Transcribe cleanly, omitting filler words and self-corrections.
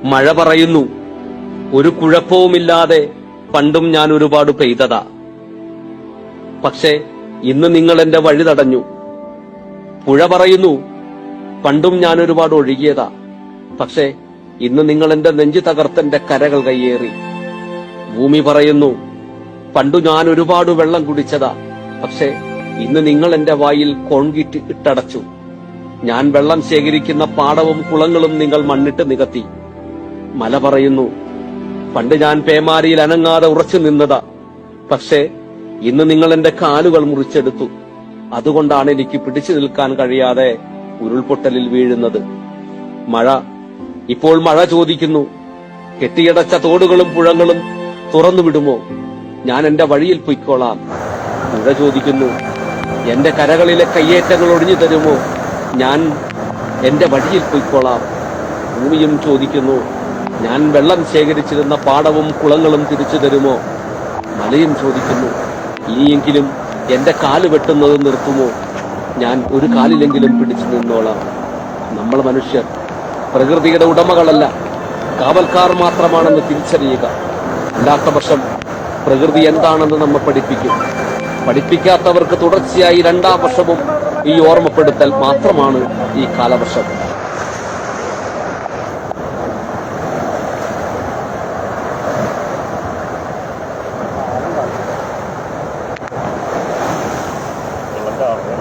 മഴ പറയുന്നു, ഒരു കുഴപ്പവുമില്ലാതെ പണ്ടും ഞാൻ ഒരുപാട് പെയ്തതാ. പക്ഷേ ഇന്ന് നിങ്ങൾ എന്റെ വഴി തടഞ്ഞു. പുഴ പറയുന്നു, പണ്ടും ഞാൻ ഒരുപാട് ഒഴുകിയതാ. പക്ഷേ ഇന്ന് നിങ്ങൾ എന്റെ നെഞ്ചു തകർത്തെന്റെ കരകൾ കയ്യേറി. ഭൂമി പറയുന്നു, പണ്ടു ഞാൻ ഒരുപാട് വെള്ളം കുടിച്ചതാ. പക്ഷേ ഇന്ന് നിങ്ങൾ എന്റെ വായിൽ കോൺക്രീറ്റ് ഇട്ടടച്ചു. ഞാൻ വെള്ളം ശേഖരിക്കുന്ന പാടവും കുളങ്ങളും നിങ്ങൾ മണ്ണിട്ട് നികത്തി. മല പറയുന്നു, പണ്ട് ഞാൻ പേമാരിയിൽ അനങ്ങാതെ ഉറച്ചു നിന്നതാ. പക്ഷേ ഇന്ന് നിങ്ങൾ എന്റെ കാലുകൾ മുറിച്ചെടുത്തു. അതുകൊണ്ടാണ് എനിക്ക് പിടിച്ചു നിൽക്കാൻ കഴിയാതെ ഉരുൾപൊട്ടലിൽ വീഴുന്നത്. ഇപ്പോൾ മഴ ചോദിക്കുന്നു, കെട്ടിയടച്ച തോടുകളും പുഴകളും തുറന്നുവിടുമോ? ഞാൻ എന്റെ വഴിയിൽ പൊയ്ക്കോളാം. പുഴ ചോദിക്കുന്നു, എന്റെ കരകളിലെ കയ്യേറ്റങ്ങൾ ഒഴിഞ്ഞു തരുമോ? ഞാൻ എന്റെ വഴിയിൽ പൊയ്ക്കോളാം. ഭൂമിയും ചോദിക്കുന്നു, ഞാൻ വെള്ളം ശേഖരിച്ചിരുന്ന പാടവും കുളങ്ങളും തിരിച്ചു തരുമോ? മലയും ചോദിക്കുന്നു, ഇനിയെങ്കിലും എന്റെ കാല് വെട്ടുന്നത് നിർത്തുമോ? ഞാൻ ഒരു കാലിലെങ്കിലും പിടിച്ചു നിന്നോളാം. നമ്മൾ മനുഷ്യർ പ്രകൃതിയുടെ ഉടമകളല്ല, കാവൽക്കാർ മാത്രമാണെന്ന് തിരിച്ചറിയുക. അല്ലാത്ത പക്ഷം പ്രകൃതി എന്താണെന്ന് നമ്മെ പഠിപ്പിക്കും. പഠിപ്പിക്കാത്തവർക്ക് തുടർച്ചയായി 2ാം വർഷവും ഈ ഓർമ്മപ്പെടുത്തൽ മാത്രമാണ് ഈ കാലവർഷം. Legal.